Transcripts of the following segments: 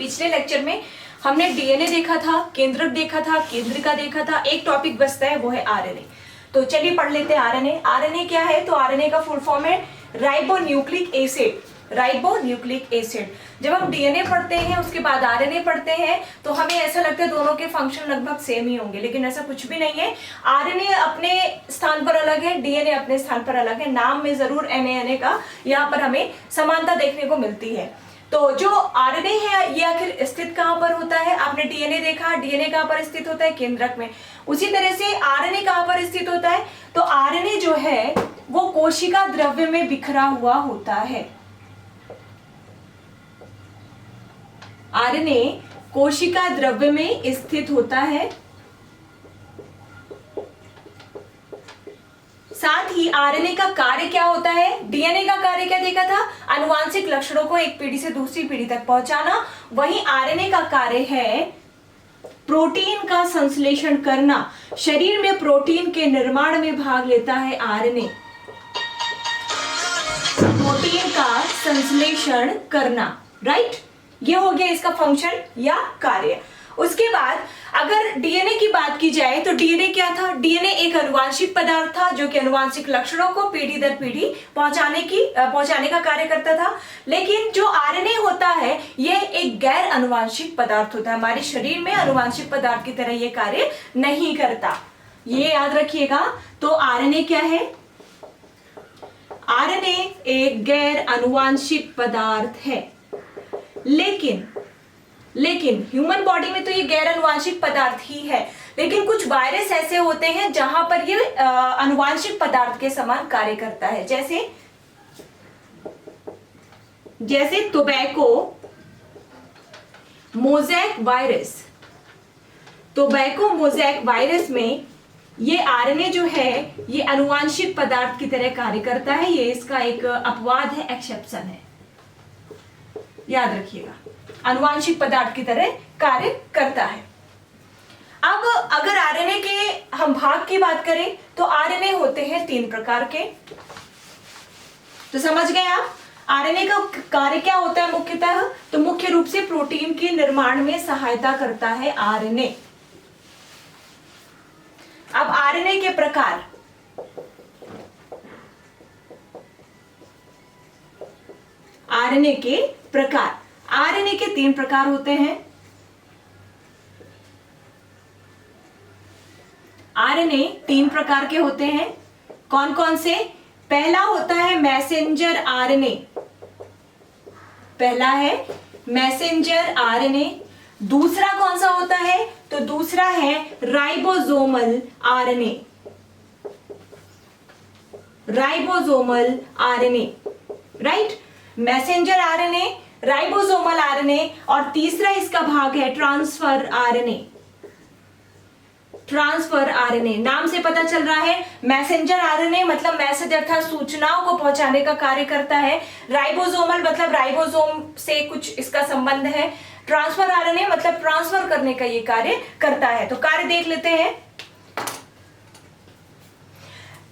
पिछले लेक्चर में हमने डीएनए देखा था, केंद्रक देखा था, केंद्रिका देखा था। एक टॉपिक बचता है, वो है आरएनए। तो चलिए पढ़ लेते हैं आरएनए। आरएनए क्या है? तो आरएनए का फुल फॉर्म है राइबोन्यूक्लिक एसिड। Ribonucleic acid. जब हम डीएनए पढ़ते हैं उसके बाद आरएनए पढ़ते हैं तो हमें ऐसा लगता है दोनों के फंक्शन लगभग सेम ही होंगे, लेकिन ऐसा कुछ भी नहीं है। आरएनए अपने स्थान पर अलग है, डीएनए अपने स्थान पर अलग है। नाम में जरूर एनए का यहाँ पर हमें समानता देखने को मिलती है। तो जो आरएनए है ये आखिर स्थित कहाँ पर होता है? आपने डीएनए देखा, डीएनए कहाँ पर स्थित होता है? केंद्रक में। उसी तरह से आरएनए कहाँ पर स्थित होता है? तो आरएनए जो है वो कोशिका द्रव्य में बिखरा हुआ होता है। आरएनए कोशिका द्रव्य में स्थित होता है। साथ ही आरएनए का कार्य क्या होता है? डीएनए का कार्य क्या देखा था? आनुवांशिक लक्षणों को एक पीढ़ी से दूसरी पीढ़ी तक पहुंचाना। वहीं आरएनए का कार्य है प्रोटीन का संश्लेषण करना। शरीर में प्रोटीन के निर्माण में भाग लेता है आरएनए। प्रोटीन का संश्लेषण करना, राइट? ये हो गया इसका फंक्शन या कार्य। उसके बाद अगर डीएनए की बात की जाए तो डीएनए क्या था? डीएनए एक आनुवांशिक पदार्थ था जो कि आनुवांशिक लक्षणों को पीढ़ी दर पीढ़ी पहुंचाने का कार्य करता था। लेकिन जो आरएनए होता है यह एक गैर आनुवांशिक पदार्थ होता है। हमारे शरीर में आनुवांशिक पदार्थ की तरह यह कार्य नहीं करता, ये याद रखिएगा। तो आरएनए क्या है? आरएनए एक गैर आनुवांशिक पदार्थ है। लेकिन ह्यूमन बॉडी में तो ये गैर आनुवांशिक पदार्थ ही है, लेकिन कुछ वायरस ऐसे होते हैं जहां पर ये आनुवांशिक पदार्थ के समान कार्य करता है। जैसे tobacco mosaic virus. Tobacco mosaic virus में ये आरएनए जो है ये आनुवांशिक पदार्थ की तरह कार्य करता है। ये इसका एक अपवाद है, एक्सेप्शन है, याद रखिएगा। आनुवांशिक पदार्थ की तरह कार्य करता है। अब अगर आरएनए के हम भाग की बात करें तो आरएनए होते हैं 3 प्रकार के। तो समझ गए आप आरएनए का कार्य क्या होता है मुख्यतः? तो मुख्य रूप से प्रोटीन के निर्माण में सहायता करता है आरएनए। अब आरएनए के प्रकार। आरएनए के प्रकार। आरएनए के 3 प्रकार होते हैं। आरएनए 3 प्रकार के होते हैं। कौन कौन से? पहला होता है मैसेंजर आरएनए। पहला है मैसेंजर आरएनए। दूसरा कौन सा होता है? तो दूसरा है ribosomal RNA. Ribosomal RNA, right? Messenger RNA, ribosomal RNA और तीसरा इसका भाग है ट्रांसफर आरएनए। ट्रांसफर आरएनए नाम से पता चल रहा है। मैसेंजर आरएनए मतलब मैसेज अर्थात सूचनाओं को पहुंचाने का कार्य करता है। राइबोसोमल मतलब राइबोसोम से कुछ इसका संबंध है। ट्रांसफर आरएनए मतलब ट्रांसफर करने का ये कार्य करता है। तो कार्य देख लेते हैं।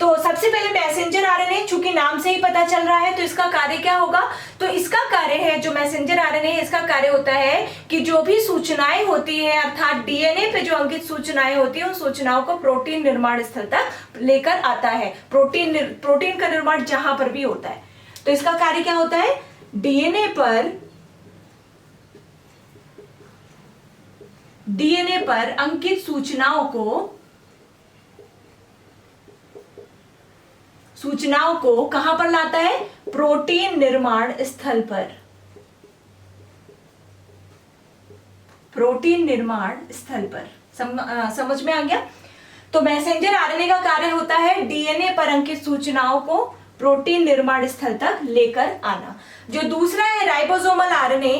तो सबसे पहले मैसेंजर आरएनए, चूंकि नाम से ही पता चल रहा है तो इसका कार्य क्या होगा? तो इसका कार्य है, जो मैसेंजर आरएनए है इसका कार्य होता है कि जो भी सूचनाएं होती है अर्थात डीएनए पे जो अंकित सूचनाएं होती है उन सूचनाओं को प्रोटीन निर्माण स्थल तक लेकर आता है। प्रोटीन का निर्माण जहां पर भी होता है तो इसका कार्य क्या होता है? डीएनए पर अंकित सूचनाओं को कहां पर लाता है? प्रोटीन निर्माण स्थल पर। प्रोटीन निर्माण स्थल पर। समझ में आ गया? तो मैसेंजर आरएनए का कार्य होता है डीएनए पर अंकित सूचनाओं को प्रोटीन निर्माण स्थल तक लेकर आना। जो दूसरा है राइबोसोमल आरएनए,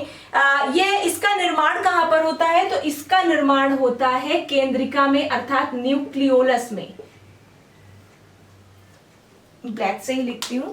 ये इसका निर्माण कहां पर होता है? तो इसका निर्माण होता है केंद्रिका में अर्थात न्यूक्लियोलस में। ब्लैक से ही लिखती हूं।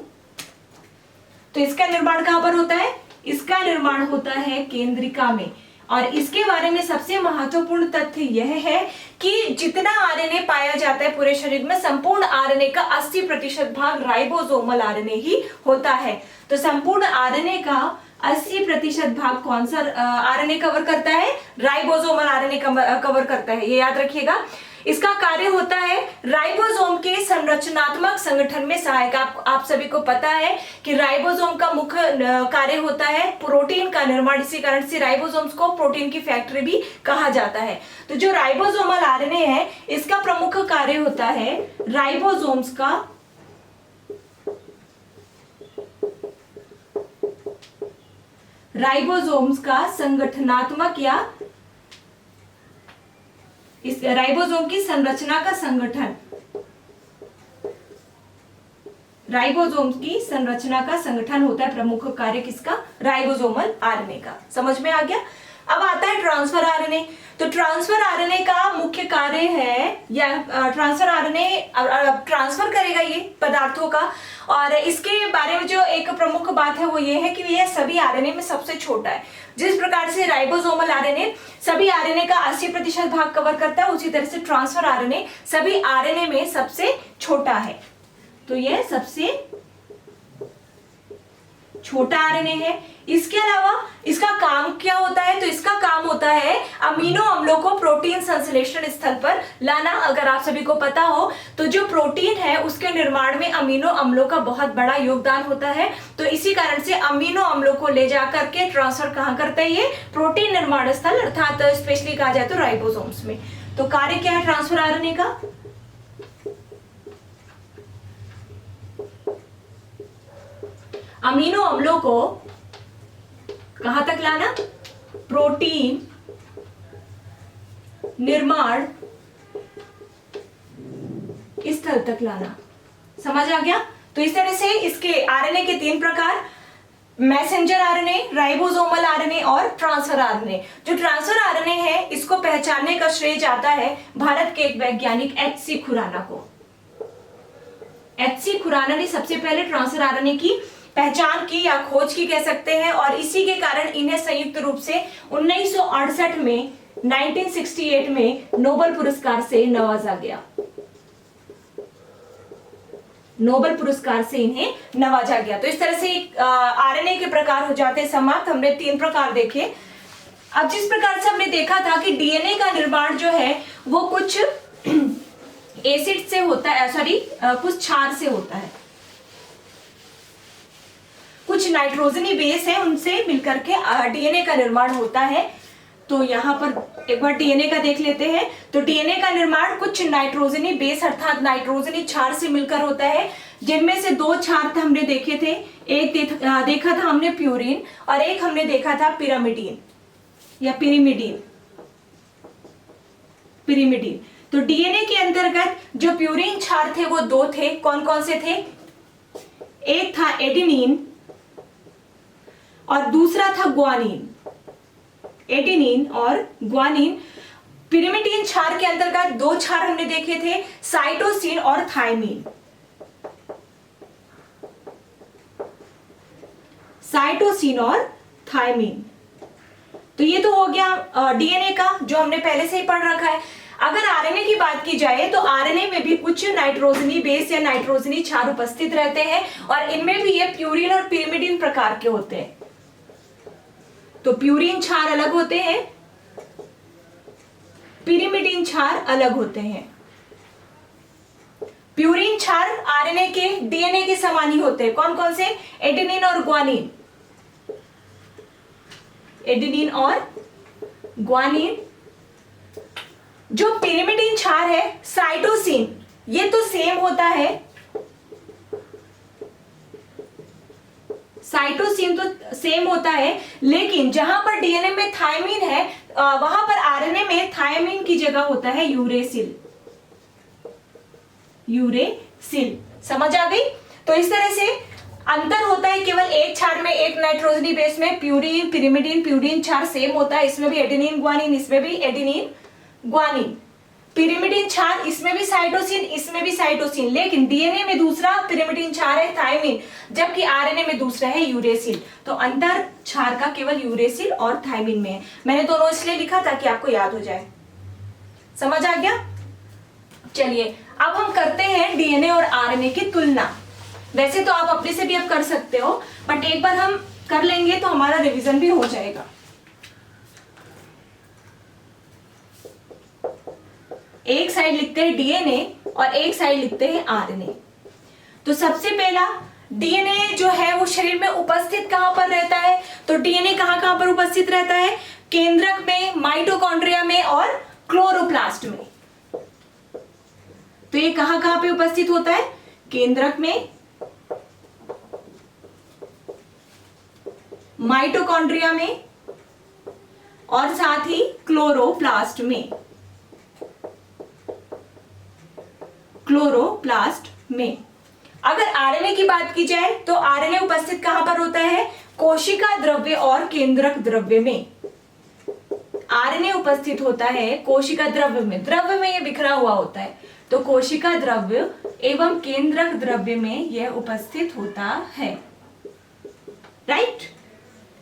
तो इसका निर्माण कहां पर होता है? इसका निर्माण होता है केंद्रिका में। और इसके बारे में सबसे महत्वपूर्ण तथ्य यह है कि जितना आरएनए पाया जाता है पूरे शरीर में, संपूर्ण आरएनए का 80% भाग राइबोसोमल आरएनए ही होता है। तो संपूर्ण आरएनए का 80% भाग कौन सा आरएनए कवर करता है? राइबोसोमल आरएनए कवर करता है, ये याद रखिएगा। इसका कार्य होता है राइबोसोम के संरचनात्मक संगठन में सहायक। आप सभी को पता है कि राइबोसोम का मुख्य कार्य होता है प्रोटीन का निर्माण, इसी कारण से राइबोसोम्स को प्रोटीन की फैक्ट्री भी कहा जाता है। तो जो राइबोसोमल आरएनए है, इसका प्रमुख कार्य होता है राइबोसोम्स का संगठनात्मक या इस राइबोसोम की संरचना का संगठन, राइबोसोम की संरचना का संगठन होता है प्रमुख कार्य किसका? राइबोसोमल आरएनए का। समझ में आ गया? अब आता है ट्रांसफर आरएनए। तो ट्रांसफर आरएनए का मुख्य कार्य है, या ट्रांसफर आरएनए ट्रांसफर करेगा ये पदार्थों का, और इसके बारे में जो एक प्रमुख बात है वो ये है कि यह सभी आरएनए में सबसे छोटा है। जिस प्रकार से राइबोसोमल आरएनए सभी आरएनए का 80% भाग कवर करता है, उसी तरह से ट्रांसफर आरएनए सभी आरएनए में सबसे छोटा है। तो यह सबसे छोटा आरएनए है। इसके अलावा इसका काम क्या होता है? तो इसका काम होता है अमीनो अम्लों को प्रोटीन संश्लेषण स्थल पर लाना। अगर आप सभी को पता हो तो जो प्रोटीन है उसके निर्माण में अमीनो अम्लों का बहुत बड़ा योगदान होता है। तो इसी कारण से अमीनो अम्लों को ले जाकर के ट्रांसफर कहां करता है? ये प्रोटीन निर्माण स्थल, अर्थात स्पेशली कहा जाए तो राइबोसोम्स में। तो कार्य क्या है ट्रांसफर आरएनए का? अमीनो अम्लों को कहां तक लाना? प्रोटीन निर्माण स्थल तक लाना। समझ आ गया? तो इस तरह से इसके आरएनए के 3 प्रकार, मैसेंजर आरएनए, राइबोसोमल आरएनए और ट्रांसफर आरएनए। जो ट्रांसफर आरएनए है इसको पहचानने का श्रेय जाता है भारत के एक वैज्ञानिक एच.सी. खुराना को। एच.सी. खुराना ने सबसे पहले ट्रांसफर आरएनए की पहचान की या खोज की कह सकते हैं, और इसी के कारण इन्हें संयुक्त रूप से 1968 में 1968 में नोबेल पुरस्कार से नवाजा गया। नोबेल पुरस्कार से इन्हें नवाजा गया। तो इस तरह से आरएनए के प्रकार हो जाते हैं समाप्त। हमने 3 प्रकार देखे। अब जिस प्रकार से हमने देखा था कि डीएनए का निर्माण जो है वो कुछ एसिड से होता है, कुछ क्षार से होता है, कुछ नाइट्रोजनी बेस है उनसे मिलकर के डीएनए का निर्माण होता है। तो यहाँ पर एक बार डीएनए का देख लेते हैं। तो डीएनए का निर्माण कुछ नाइट्रोजनी बेस अर्थात नाइट्रोजनी क्षार से मिलकर होता है, जिनमें से 2 क्षार हमने देखे थे। एक देखा था हमने प्यूरिन, और एक हमने देखा था पिरामिडीन या पिरिमिडीन। तो डीएनए के अंतर्गत जो प्यूरिन क्षार थे वो 2 थे। कौन कौन से थे? एक था एडेनिन और दूसरा था ग्वानिन। एडेनिन और ग्वानिन। पिरिमिडीन क्षार के अंतर्गत 2 क्षार हमने देखे थे, साइटोसिन और थायमिन। साइटोसिन और थायमिन। तो ये तो हो गया डीएनए का, जो हमने पहले से ही पढ़ रखा है। अगर आरएनए की बात की जाए तो आरएनए में भी कुछ नाइट्रोजनी बेस या नाइट्रोजनी क्षार उपस्थित रहते हैं, और इनमें भी ये प्यूरिन और पिरिमिडीन प्रकार के होते हैं। तो प्यूरिन क्षार अलग होते हैं, पिरिमिडीन क्षार अलग होते हैं। प्यूरिन क्षार आरएनए के डीएनए के समान ही होते हैं। कौन कौन से? एडेनिन और ग्वानिन। एडेनिन और ग्वानिन। जो पिरिमिडीन क्षार है साइटोसिन, ये तो सेम होता है, साइटोसिन तो सेम होता है, लेकिन जहां पर डीएनए में थायमिन है वहां पर आरएनए में थायमिन की जगह होता है यूरेसिल। यूरेसिल। समझ आ गई? तो इस तरह से अंतर होता है केवल एक क्षार में, एक नाइट्रोजनी बेस में। प्यूरिन पिरिमिडीन प्यूरिन क्षार सेम होता है, इसमें भी एडेनिन ग्वानिन, इसमें भी एडेनिन ग्वानिन। पिरिमिडीन क्षार, इसमें भी साइटोसिन, इसमें भी साइटोसिन, लेकिन डीएनए में दूसरा पिरिमिडीन क्षार है थायमिन, जबकि आरएनए में दूसरा है यूरेसिल। तो अंतर क्षार का केवल यूरेसिल और थायमिन में है। मैंने दोनों इसलिए लिखा ताकि आपको याद हो जाए। समझ आ गया? चलिए अब हम करते हैं डीएनए और आरएनए की तुलना। वैसे तो आप अपने से भी अब कर सकते हो, बट एक बार हम कर लेंगे तो हमारा रिवीजन भी हो जाएगा। एक साइड लिखते हैं डीएनए और एक साइड लिखते हैं आरएनए। तो सबसे पहला डीएनए जो है वो शरीर में उपस्थित कहां पर रहता है? तो डीएनए कहां कहां पर उपस्थित रहता है? केंद्रक में, माइटोकॉन्ड्रिया में और क्लोरोप्लास्ट में। तो ये कहां कहां पे उपस्थित होता है? केंद्रक में, माइटोकॉन्ड्रिया में और साथ ही क्लोरोप्लास्ट में। क्लोरोप्लास्ट में। अगर आरएनए की बात की जाए तो आरएनए उपस्थित कहां पर होता है? कोशिका द्रव्य और केंद्रक द्रव्य में। आरएनए उपस्थित होता है कोशिका द्रव्य में, द्रव्य में ये बिखरा हुआ होता है, तो कोशिका द्रव्य एवं केंद्रक द्रव्य में यह उपस्थित होता है। राइट,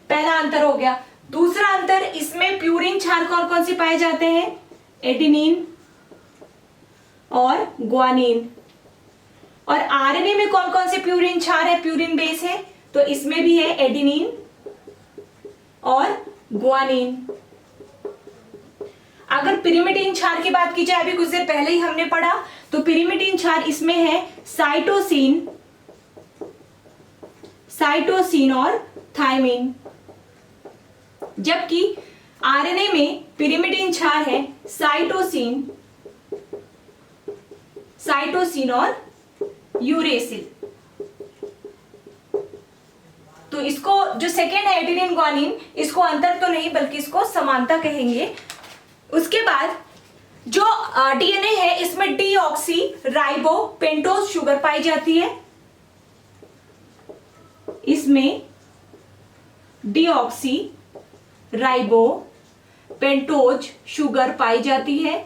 पहला अंतर हो गया। दूसरा अंतर, इसमें प्यूरिन क्षार कौन कौन से पाए जाते हैं? एडेनिन और ग्वानिन। और आरएनए में कौन कौन से प्यूरिन क्षार है, प्यूरिन बेस है? तो इसमें भी है एडेनिन और ग्वानिन। अगर पिरिमिडिन क्षार की बात की जाए, अभी कुछ देर पहले ही हमने पढ़ा, तो पिरिमिडिन क्षार इसमें है साइटोसिन, साइटोसिन और थायमिन। जबकि आरएनए में पिरिमिडिन क्षार है साइटोसिन, साइटोसिन और यूरेसिल। तो इसको जो सेकेंड है एडेनिन ग्वानिन, इसको अंतर तो नहीं बल्कि इसको समानता कहेंगे। उसके बाद जो डीएनए है इसमें डीऑक्सी राइबो पेंटोज शुगर पाई जाती है। इसमें डीऑक्सी राइबो पेंटोज शुगर पाई जाती है,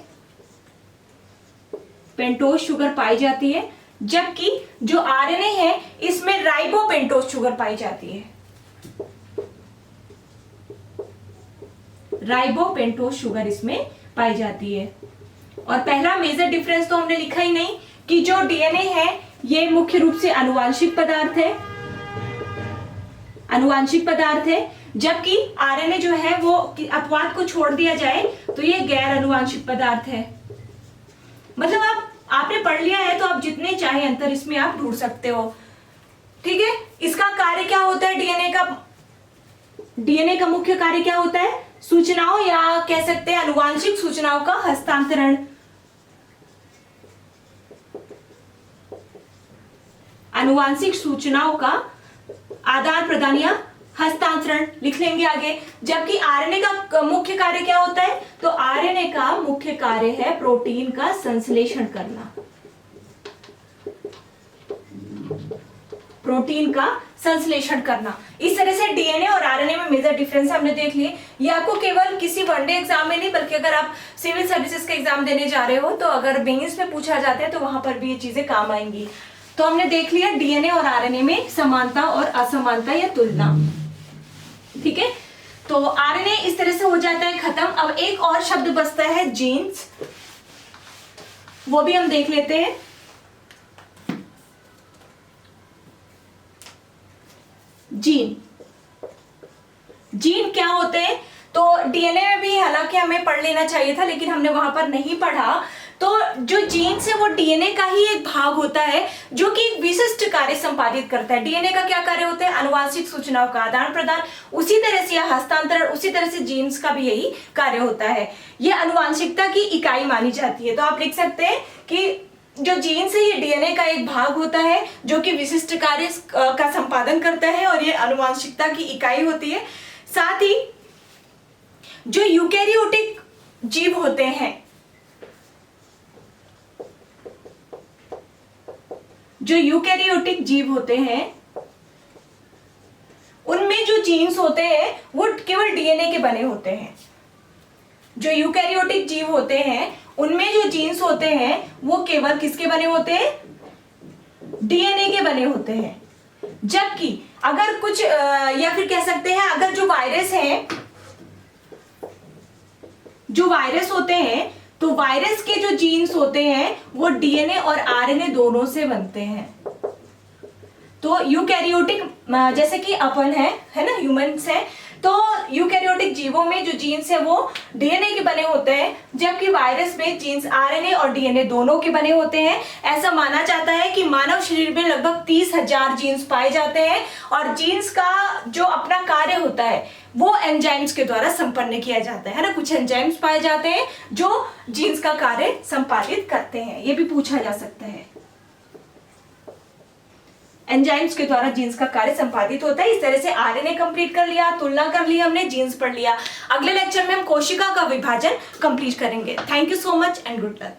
पेंटोज शुगर पाई जाती है। जबकि जो आरएनए है इसमें राइबो पेंटोज शुगर पाई जाती है, राइबो पेंटोज शुगर इसमें पाई जाती है। और पहला मेजर डिफरेंस तो हमने लिखा ही नहीं कि जो डीएनए है ये मुख्य रूप से आनुवांशिक पदार्थ है, आनुवांशिक पदार्थ है, जबकि आरएनए जो है वो अपवाद को छोड़ दिया जाए तो ये गैर आनुवांशिक पदार्थ है। मतलब आपने पढ़ लिया है तो आप जितने चाहे अंतर इसमें आप ढूंढ सकते हो। ठीक है, इसका कार्य क्या होता है? डीएनए का मुख्य कार्य क्या होता है? सूचनाओं या कह सकते हैं आनुवांशिक सूचनाओं का हस्तांतरण। आनुवांशिक सूचनाओं का आदान प्रदान या हस्तांतरण लिख लेंगे आगे। जबकि आरएनए का मुख्य कार्य क्या होता है? तो आरएनए का मुख्य कार्य है प्रोटीन का संश्लेषण करना, प्रोटीन का संश्लेषण करना। इस तरह से डीएनए और आरएनए में मेजर डिफरेंस हमने देख लिए। ये आपको केवल किसी वनडे एग्जाम में नहीं बल्कि अगर आप सिविल सर्विसेज का एग्जाम देने जा रहे हो तो अगर मेंस में पूछा जाता है तो वहां पर भी ये चीजें काम आएंगी। तो हमने देख लिया डीएनए और आरएनए में समानता और असमानता या तुलना। ठीक है, तो आरएनए इस तरह से हो जाता है खत्म। अब एक और शब्द बचता है जीन्स, वो भी हम देख लेते हैं। जीन, जीन क्या होते हैं? तो डीएनए में भी हालांकि हमें पढ़ लेना चाहिए था लेकिन हमने वहां पर नहीं पढ़ा। तो जो जीन्स है वो डीएनए का ही एक भाग होता है जो कि एक विशिष्ट कार्य संपादित करता है। डीएनए का क्या कार्य होता है? आनुवांशिक सूचनाओं का आदान प्रदान, उसी तरह से हस्तांतरण, उसी तरह से जीन्स का भी यही कार्य होता है। यह आनुवांशिकता की इकाई मानी जाती है। तो आप लिख सकते हैं कि जो जीन्स है ये डीएनए का एक भाग होता है जो कि विशिष्ट कार्य का संपादन करता है और ये आनुवांशिकता की इकाई होती है। साथ ही जो यूकेरियोटिक जीव होते हैं, जो यूकेरियोटिक जीव होते हैं उनमें जो जीन्स होते हैं वो केवल डीएनए के बने होते हैं। जो यूकेरियोटिक जीव होते हैं उनमें जो जीन्स होते हैं वो केवल किसके बने होते हैं? डीएनए के बने होते हैं। जबकि अगर कुछ या फिर कह सकते हैं अगर जो वायरस है, जो वायरस होते हैं तो वायरस के जो जीन्स होते हैं वो डीएनए और आरएनए दोनों से बनते हैं। तो यूकैरियोटिक जैसे कि अपन है ना, ह्यूमंस है, तो यूकैरियोटिक जीवों में जो जीन्स है वो डीएनए के बने होते हैं, जबकि वायरस में जीन्स आरएनए और डीएनए दोनों के बने होते हैं। ऐसा माना जाता है कि मानव शरीर में लगभग 30,000 जीन्स पाए जाते हैं और जीन्स का जो अपना कार्य होता है वो एंजाइम्स के द्वारा संपन्न किया जाता है ना। कुछ एंजाइम्स पाए जाते हैं जो जीन्स का कार्य संपादित करते हैं, ये भी पूछा जा सकता है। एंजाइम्स के द्वारा जीन्स का कार्य संपादित होता है। इस तरह से आरएनए कंप्लीट कर लिया, तुलना कर ली हमने, जीन्स पढ़ लिया। अगले लेक्चर में हम कोशिका का विभाजन कंप्लीट करेंगे। Thank you so much and good luck.